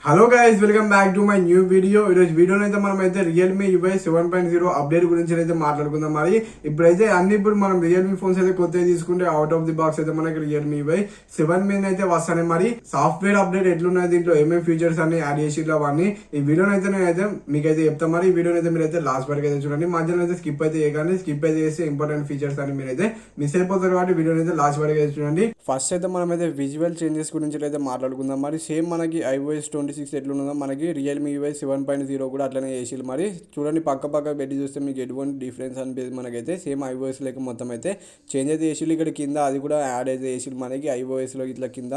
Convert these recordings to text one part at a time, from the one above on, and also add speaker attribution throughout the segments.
Speaker 1: Hello guys, welcome back to my new video. ఈరోజు వీడియోలో అయితే మనం అయితే రియల్మీ UI 7.0 అప్డేట్ గురించి అయితే మాట్లాడుకుందాం. మరి ఇప్పుడైతే ఇప్పుడు మనం రియల్మీ ఫోన్స్ అయితే కొత్తగా తీసుకుంటే అవుట్ ఆఫ్ ది బాక్స్ అయితే మనకి రియల్మీ UI 7 మీద అయితే వస్తాయి. మరి సాఫ్ట్వేర్ అప్డేట్ ఎట్లున్నాయి, దీంట్లో ఏమేమి ఫీచర్స్ అన్ని యాడ్ చేసి అవన్నీ ఈ వీడియోని అయితే నేనైతే మీకైతే చెప్తాను. మరి ఈ వీడియోని అయితే మీరైతే లాస్ట్ వరకు అయితే చూడండి. మధ్యలో అయితే స్కిప్ అయితే చేయకండి. స్కిప్ అయితే చేస్తే ఇంపార్టెంట్ ఫీచర్స్ అని మీరైతే మిస్ అయిపోతారు. కాబట్టి వీడియోని అయితే లాస్ట్ వరకు అయితే చూడండి. ఫస్ట్ అయితే మనం అయితే విజువల్ చేంజెస్ గురించి అయితే మాట్లాడుకుందాం. మరి సేమ్ మనకి iOS 26 ఎట్లున్నదో మనకి రియల్మీ UI 7.0 కూడా అట్లనే చేసిల్లు. మరి చూడండి, పక్క పెట్టి చూస్తే మీకు ఎటువంటి డిఫరెన్స్ అనిపిస్తుంది. మనకైతే సేమ్ iOS లేక మొత్తం అయితే చేంజ్ అయితే చేసిల్లు. ఇక్కడ కింద అది కూడా యాడ్ అయితే చేసిల్లు. మనకి iOSలో ఇట్లా కింద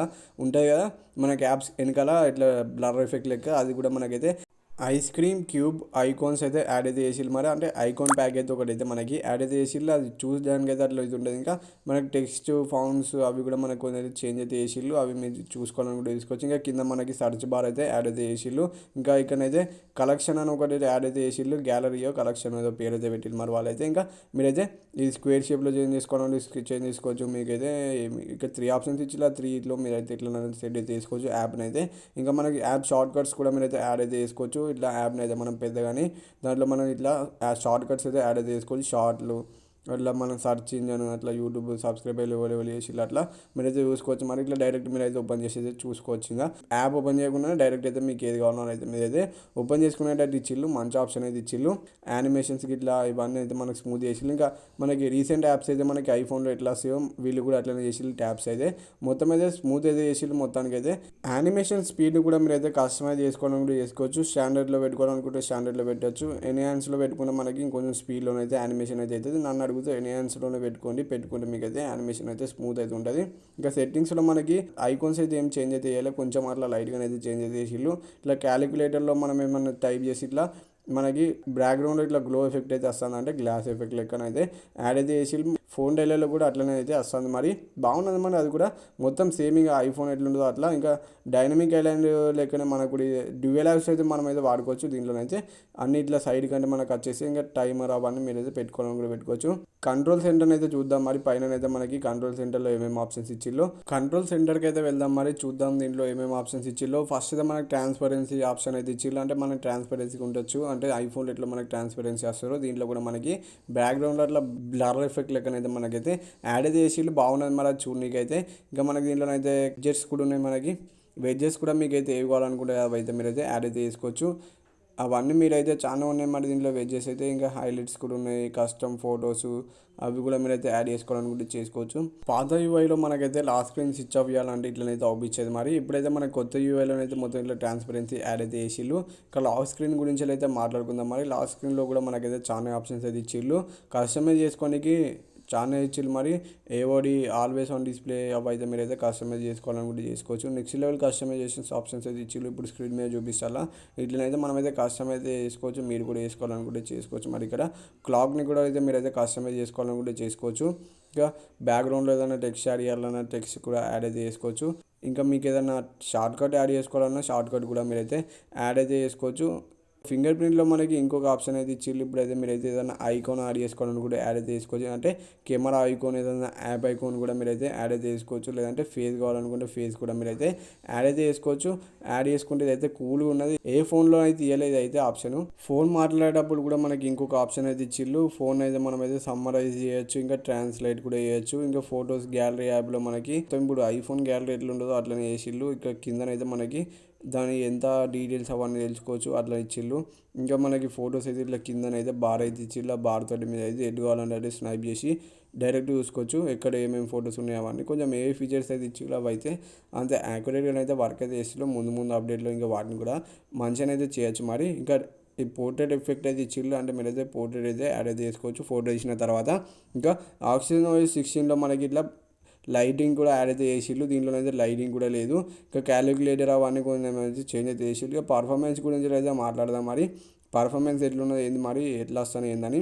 Speaker 1: ఉంటాయి కదా మనకి యాప్స్ వెనకాల ఇట్లా బ్లర్ ఎఫెక్ట్ లెక్క అది కూడా మనకైతే ఐస్ క్రీమ్ క్యూబ్ ఐకాన్స్ అయితే యాడ్ అయితే చేసిల్లు. మరి అంటే ఐకాన్ ప్యాక్ అయితే ఒకటి అయితే మనకి యాడ్ అయితే చేసిల్లు. అది చూసడానికి అయితే అట్లా ఇది ఉంటుంది. ఇంకా మనకి టెక్స్ట్ ఫౌండ్స్ అవి కూడా మనకు కొంచెం చేంజ్ అయితే చేసిల్లు. అవి మీరు చూసుకోవాలని కూడా తీసుకోవచ్చు. ఇంకా కింద మనకి సర్చ్ బార్ అయితే యాడ్ అయితే చేసిల్లు. ఇంకా ఇక్కడైతే కలెక్షన్ అని ఒకటి యాడ్ అయితే చేసిల్లు. గ్యాలరీయో కలెక్షన్ ఏదో పేరు అయితే పెట్టిల్లు. మరి వాళ్ళైతే ఇంకా మీరైతే ఈ స్క్వేర్ షేప్లో చేంజ్ చేసుకోవాలని చేంజ్ చేసుకోవచ్చు. మీకైతే ఇక 3 ఆప్షన్స్ ఇచ్చిల్లు. ఆ 3లో మీరైతే ఇట్లా సెట్ అయితే చేసుకోవచ్చు యాప్ని అయితే. ఇంకా మనకి యాప్ షార్ట్ కట్స్ కూడా మీరైతే యాడ్ అయితే చేసుకోవచ్చు. ఇట్లా యాప్ని అయితే మనం పెద్దగాని దాంట్లో మనం ఇట్లా షార్ట్ కట్స్ అయితే యాడ్ అయితే చేసుకోవచ్చు. షార్ట్లు అట్లా మనం సర్చ్ ఇంజన్ అట్లా యూట్యూబ్ సబ్స్క్రైబ్ లెవెల్ చేసి అట్లా మీరైతే చూసుకోవచ్చు. మరి ఇట్లా డైరెక్ట్ మీరు అయితే ఓపెన్ చేసి అయితే చూసుకోవచ్చు. ఇంకా యాప్ ఓపెన్ చేయకుండా డైరెక్ట్ అయితే మీకు ఏది కావాలో అయితే మీరైతే ఓపెన్ చేసుకునేటట్టు ఇచ్చిల్లు. మంచి ఆప్షన్ అయితే ఇచ్చిల్లు. యానిమేషన్స్కి ఇట్లా ఇవన్నీ అయితే మనకు స్మూత్ చేసిల్లు. ఇంకా మనకి రీసెంట్ యాప్స్ అయితే మనకి ఐఫోన్లో ఎట్లా వస్తాయో వీళ్ళు కూడా అట్లనే చేసిల్లు. ట్యాబ్స్ అయితే మొత్తం అయితే స్మూత్ అయితే చేసిల్లు. మొత్తానికి అయితే యానిమేషన్ స్పీడ్ కూడా మీరు అయితే కస్టమైజ్ చేసుకోవాలని కూడా చేసుకోవచ్చు. స్టాండర్డ్లో పెట్టుకోవాలనుకుంటే స్టాండర్డ్లో పెట్టచ్చు. ఎన్హాన్స్లో పెట్టుకుంటే మనకి ఇంకొంచెం స్పీడ్లో అయితే యానిమేషన్ అయితే అవుతుంది. నన్ను అడిగితే ఎన్హాన్స్లోనే పెట్టుకుంటే మీకు అయితే యానిమేషన్ అయితే స్మూత్ అయితే ఉంటుంది. ఇంకా సెట్టింగ్స్లో మనకి ఐకాన్స్ అయితే ఏం చేంజ్ అయితే చేయాలి, కొంచెం అట్లా లైట్గా అయితే చేంజ్ అయితే చేసిల్లు. ఇట్లా క్యాలిక్యులేటర్లో మనం ఏమన్నా టైప్ చేసి ఇట్లా మనకి బ్యాక్గ్రౌండ్లో ఇట్లా గ్లో ఎఫెక్ట్ అయితే వస్తుంది, అంటే గ్లాస్ ఎఫెక్ట్ లెక్కనైతే యాడ్ అయితే చేసిల్లు. ఫోన్ డైలర్లో కూడా అట్లనే అయితే వస్తుంది. మరి బాగున్నది. మరి అది కూడా మొత్తం సేమ్ ఇంకా ఐఫోన్ ఎట్లుంటుందో అట్లా. ఇంకా డైనమిక్ ఐలాండ్ లెక్కనే మనకు డ్యూయల్ యాప్స్ అయితే మనం అయితే వాడుకోవచ్చు. దీంట్లోనైతే అన్ని ఇట్లా సైడ్ కంటే మనకు వచ్చేసి ఇంకా టైమర్ అవన్నీ మీరు అయితే పెట్టుకోవాలని కూడా పెట్టుకోవచ్చు. కంట్రోల్ సెంటర్ అయితే చూద్దాం. మరి పైన అయితే మనకి కంట్రోల్ సెంటర్లో ఏమేమి ఆప్షన్స్ ఇచ్చిల్లో కంట్రోల్ సెంటర్కి అయితే వెళ్దాం. మరి చూద్దాం దీంట్లో ఏమేమి ఆప్షన్స్ ఇచ్చిల్లో. ఫస్ట్ అయితే మనకి ట్రాన్స్పరెన్సీ ఆప్షన్ అయితే ఇచ్చిల్లు. అంటే మనకి ట్రాన్స్పరెన్సీకి ఉండొచ్చు. అంటే ఐఫోన్లో ఎట్లా మనకి ట్రాన్స్పరెన్సీ వస్తారో దీంట్లో కూడా మనకి బ్యాక్గ్రౌండ్లో అట్లా బ్లర్ ఎఫెక్ట్ లెక్కనైతే మనకైతే యాడ్ అయితే చేసిల్లు. బాగున్నది మరి అది చూడనీకి అయితే. ఇంకా మనకి దీంట్లోనైతే వెడ్జెట్స్ కూడా ఉన్నాయి. మనకి వెడ్జెస్ కూడా మీకైతే ఏవి కావాలనుకుంటే అవి అయితే మీరైతే యాడ్ అయితే చేసుకోవచ్చు. అవన్నీ మీరైతే చాలా ఉన్నాయి. మరి దీంట్లో వెడ్జెస్ అయితే ఇంకా హైలైట్స్ కూడా ఉన్నాయి. కస్టమ్ ఫొటోస్ అవి కూడా మీరైతే యాడ్ చేసుకోవాలనుకుంటే చేసుకోవచ్చు. పాత యూఐలో మనకైతే లాస్ట్ స్క్రీన్ స్విచ్ ఆఫ్ చేయాలంటే ఇట్లనైతే అవుపించేది. మరి ఇప్పుడైతే మనకి కొత్త యూఐలోనైతే మొత్తం ఇట్లా ట్రాన్స్పరెన్సీ యాడ్ అయితే చేసిల్లు. ఇంకా లాస్ట్ స్క్రీన్ గురించి అయితే మాట్లాడుకుందాం. మరి లాస్ట్ స్క్రీన్లో కూడా మనకైతే చాలా ఆప్షన్స్ అయితే ఇచ్చిల్లు. కస్టమైజ్ చేసుకోనికి చాలా ఇచ్చిల్లు. మరి ఏఓడి ఆల్వేస్ ఆన్ డిస్ప్లే అవి అయితే మీరైతే కస్టమైజ్ చేసుకోవాలనుకుంటే చేసుకోవచ్చు. నెక్స్ట్ లెవెల్ కస్టమైజేషన్స్ ఆప్షన్స్ అయితే ఇచ్చిల్లు. ఇప్పుడు స్క్రీన్ మీద చూపిస్తాలా ఇట్లనైతే మనమైతే కస్టమైజ్ అయితే చేసుకోవచ్చు. మీరు కూడా చేసుకోవాలనుకుంటే చేసుకోవచ్చు. మరి ఇక్కడ క్లాక్ని కూడా అయితే మీరైతే కస్టమైజ్ చేసుకోవాలనుకుంటే చేసుకోవచ్చు. ఇంకా బ్యాక్గ్రౌండ్లో ఏదైనా టెక్స్ట్ యాడ్ చేయాలన్నా టెక్స్ట్ కూడా యాడ్ అయితే చేసుకోవచ్చు. ఇంకా మీకు ఏదైనా షార్ట్ కట్ యాడ్ చేసుకోవాలన్నా షార్ట్ కట్ కూడా మీరైతే యాడ్ అయితే చేసుకోవచ్చు. ఫింగర్ ప్రింట్లో మనకి ఇంకొక ఆప్షన్ అయితే ఇచ్చిల్లు. ఇప్పుడైతే మీరైతే ఏదైనా ఐకాన్ యాడ్ చేసుకోవాలని కూడా యాడ్ అయితే చేసుకోవచ్చు. అంటే కెమెరా ఐకాన్ ఏదైనా యాప్ ఐకాన్ కూడా మీరైతే యాడ్ అయితే చేసుకోవచ్చు. లేదంటే ఫేస్ కావాలనుకుంటే ఫేస్ కూడా మీరైతే యాడ్ అయితే చేసుకోవచ్చు. యాడ్ చేసుకుంటే ఇదైతే కూల్గా ఉన్నది. ఏ ఫోన్లో అయితే ఇవ్వలేదు అయితే ఆప్షన్. ఫోన్ మాట్లాడేటప్పుడు కూడా మనకి ఇంకొక ఆప్షన్ అయితే ఇచ్చిల్లు. ఫోన్ అయితే మనం అయితే సమ్మరైజ్ చేయొచ్చు. ఇంకా ట్రాన్స్లేట్ కూడా చేయొచ్చు. ఇంకా ఫొటోస్ గ్యాలరీ యాప్లో మనకి ఇప్పుడు ఐఫోన్ గ్యాలరీ ఎట్లా ఉంటుందో అట్లనే చేసిల్లు. ఇక్కడ కిందనైతే మనకి దాని ఎంత డీటెయిల్స్ అవన్నీ తెలుసుకోవచ్చు అట్లా ఇచ్చిల్లు. ఇంకా మనకి ఫొటోస్ అయితే ఇట్లా కిందనైతే బార్ అయితే ఇచ్చిల్లు. ఆ బార్ తోటి మీద అయితే ఎడ్ కావాలంటే అయితే స్నైప్ చేసి డైరెక్ట్ చూసుకోవచ్చు ఎక్కడ ఏమేమి ఫొటోస్ ఉన్నాయి అవన్నీ. కొంచెం ఏ ఫీచర్స్ అయితే ఇచ్చిల్లు అవి అయితే అంత యాక్యురేట్గా అయితే వర్క్ అయితే చేసిల్లు. ముందు అప్డేట్లో ఇంకా వాటిని కూడా మంచిగా అయితే చేయొచ్చు. మరి ఇంకా ఈ పోర్ట్రేట్ ఎఫెక్ట్ అయితే ఇచ్చిల్లు. అంటే మీరైతే పోర్ట్రేట్ అయితే యాడ్ అయితే చేసుకోవచ్చు ఫోటో ఇచ్చిన తర్వాత. ఇంకా ఆక్సిజన్ OS 16లో మనకి ఇట్లా లైటింగ్ కూడా యాడ్ అయితే చేసిల్లు. దీంట్లోనైతే లైటింగ్ కూడా లేదు. ఇంకా క్యాలిక్యులేటర్ అవన్నీ కొంచెం అయితే చేంజ్ అయితే చేసిల్లు. ఇక పర్ఫార్మెన్స్ గురించి అయితే మాట్లాడదాం. మరి పర్ఫార్మెన్స్ ఎట్లున్నది ఏంది, మరి ఎట్లా వస్తాను ఏందని.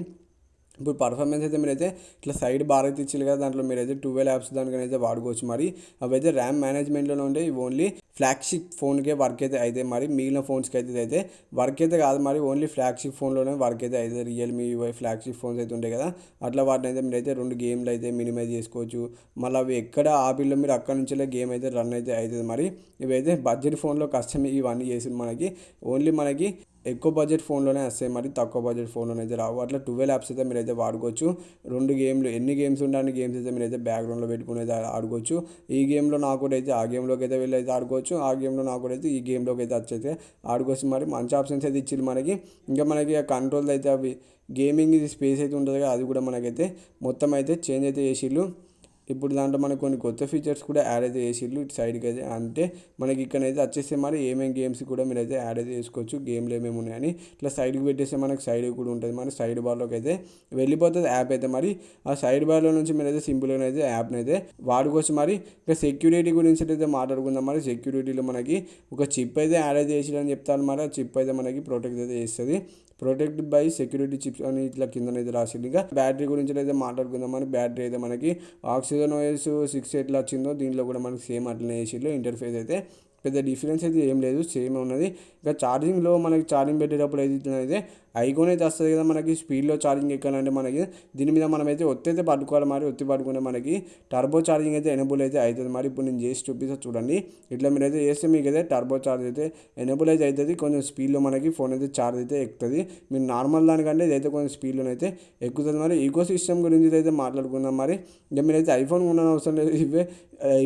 Speaker 1: ఇప్పుడు పర్ఫార్మెన్స్ అయితే మీరైతే ఇట్లా సైడ్ బార్ అయితే ఇచ్చారు కదా, దాంట్లో మీరైతే 12 యాప్స్ దానికైతే వాడుకోవచ్చు. మరి అవైతే ర్యామ్ మేనేజ్మెంట్లోనే ఉండే, ఇవి ఓన్లీ ఫ్లాగ్షిప్ ఫోన్కే వర్క్ అయితే మరి మిగిలిన ఫోన్స్కి అయితే వర్క్ అయితే కాదు. మరి ఓన్లీ ఫ్లాగ్షిప్ ఫోన్లోనే వర్క్ అయితే రియల్మీ యూఐ ఫ్లాగ్షిప్ ఫోన్స్ అయితే ఉంటాయి కదా, అట్లా వాటిని అయితే మీరైతే 2 గేమ్లు అయితే మినిమైజ్ చేసుకోవచ్చు. మళ్ళీ అవి ఎక్కడ ఆపిల్లో మీరు అక్కడ నుంచే గేమ్ అయితే రన్ అయితే అవుతుంది. మరి ఇవైతే బడ్జెట్ ఫోన్లో కష్టం ఇవన్నీ చేసి మనకి ఓన్లీ మనకి ఎక్కువ బడ్జెట్ ఫోన్లోనే వస్తాయి, మరి తక్కువ బడ్జెట్ ఫోన్లోనే అయితే రావు. అట్లా 12 యాప్స్ అయితే మీరైతే వాడుకోవచ్చు. 2 గేమ్లు, ఎన్ని గేమ్స్ ఉండాలని గేమ్స్ అయితే మీరైతే బ్యాక్గ్రౌండ్లో పెట్టుకుని అయితే ఆడుకోవచ్చు. ఈ గేమ్లో నాకు అయితే ఆ గేమ్లోకి అయితే వెళ్ళి అయితే ఆడుకోవచ్చు, ఆ గేమ్లో నాకు అయితే ఈ గేమ్లోకి అయితే వచ్చైతే ఆడుకోవచ్చు. మరి మంచి ఆప్షన్స్ అయితే ఇచ్చింది మనకి. ఇంకా మనకి ఆ కంట్రోల్ అయితే అవి గేమింగ్ ఇది స్పేస్ అయితే ఉంటుంది కదా, అది కూడా మనకైతే మొత్తం అయితే చేంజ్ అయితే చేసిళ్ళు. ఇప్పుడు దాంట్లో మనకు కొన్ని కొత్త ఫీచర్స్ కూడా యాడ్ అయితే చేసిళ్ళు ఇటు సైడ్కి అయితే. అంటే మనకి ఇక్కడైతే వచ్చేస్తే మరి ఏమేమి గేమ్స్ కూడా మీరైతే యాడ్ అయితే చేసుకోవచ్చు, గేమ్లు ఏమేమి ఉన్నాయని ఇట్లా సైడ్కి పెట్టేస్తే మనకి సైడ్ కూడా ఉంటుంది. మరి సైడ్ బార్లోకి అయితే వెళ్ళిపోతుంది యాప్ అయితే. మరి ఆ సైడ్ బార్లో నుంచి మీరైతే సింపుల్గా అయితే యాప్ని అయితే వాడుకోవచ్చు. మరి ఇంకా సెక్యూరిటీ గురించి అయితే మాట్లాడుకుందాం. మరి సెక్యూరిటీలో మనకి ఒక చిప్ అయితే యాడ్ అయితే చేసిరని చెప్తాను. మరి ఆ చిప్ అయితే మనకి ప్రొటెక్ట్ అయితే చేస్తుంది, ప్రొటెక్ట్ బై సెక్యూరిటీ చిప్స్ అని ఇట్లా కిందనైతే రాసింది. ఇంకా బ్యాటరీ గురించి అయితే మాట్లాడుకుందాం. మరి బ్యాటరీ అయితే మనకి ఆక్సిజన్ ఓఎస్ 6 ఎట్లా వచ్చిందో దీంట్లో కూడా మనకి సేమ్ అట్లనే వేసిళ్ళు. ఇంటర్ఫేస్ అయితే పెద్ద డిఫరెన్స్ అయితే ఏం లేదు, సేమ్ ఉన్నది. ఇంకా ఛార్జింగ్లో మనకి ఛార్జింగ్ పెట్టేటప్పుడు అయితే ఐకాన్ అయితే వస్తుంది కదా మనకి, స్పీడ్లో ఛార్జింగ్ ఎక్కాలంటే మనకి దీని మీద మనమైతే ఒత్తి పట్టుకోవాలి. మరి ఒత్తి పట్టుకుంటే మనకి టర్బో ఛార్జింగ్ అయితే ఎనేబుల్ అయితే అవుతుంది. మరి ఇప్పుడు నేను చేసి చూపిస్తా చూడండి. ఇట్లా మీరైతే చేస్తే మీకు అయితే టర్బో ఛార్జ్ అయితే ఎనేబుల్ అయితే అవుతుంది. కొంచెం స్పీడ్లో మనకి ఫోన్ అయితే ఛార్జ్ అయితే ఎక్కుతుంది. మీరు నార్మల్ దానికంటే ఇదైతే కొంచెం స్పీడ్లో అయితే ఎక్కుతుంది. మరి ఈకో సిస్టమ్ గురించి అయితే మాట్లాడుకుందాం. మరి ఇంకా మీరైతే ఐఫోన్ ఉండని అవసరం లేదు, ఇవే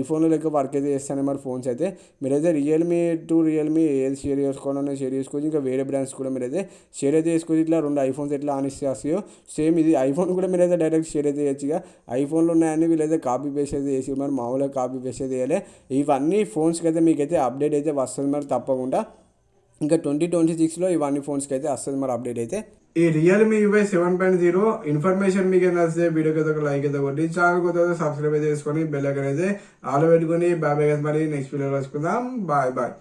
Speaker 1: ఐఫోన్లో లెక్క వర్క్ అయితే చేస్తాను. మరి ఫోన్స్ అయితే మీరైతే రియల్మీ టు రియల్మీ ఏది షేర్ చేసుకోవాలన్నా షేర్ చేసుకోవచ్చు. ఇంకా వేరే బ్రాండ్స్ కూడా మీరైతే షేర్ అయితే చేసుకోవచ్చు. ఇట్లా 2 ఐఫోన్స్ ఎట్లా ఆన్ వస్తాయో సేమ్ ఇది ఐఫోన్ కూడా మీరైతే డైరెక్ట్ షేర్ అయితే చేయొచ్చు. ఇక ఐఫోన్లో ఉన్నాయని వీళ్ళైతే కాపీ పేస్ట్ అయితే చేసి మరి మామూలుగా కాపీ పేస్ట్ అయితే చేయాలి. ఇవన్నీ ఫోన్స్కి అయితే మీకైతే అప్డేట్ అయితే వస్తుంది మరి తప్పకుండా. ఇంకా 2026లో ఇవన్నీ ఫోన్స్కి అయితే వస్తుంది మరి అప్డేట్ అయితే. ఈ రియల్మీ UI 7.0 ఇన్ఫర్మేషన్ మీకు నచ్చితే వీడియోకి అయితే ఒక లైక్ అయితే కొట్టి, ఛానల్ కొత్త సబ్స్క్రైబ్ అయితే చేసుకొని బెల్ ఐకాన్ అయితే ఆల్ పెట్టుకొని బాయ్ బాయ్. మరి నెక్స్ట్ వీడియోలో కలుసుకుందాం. Bye bye.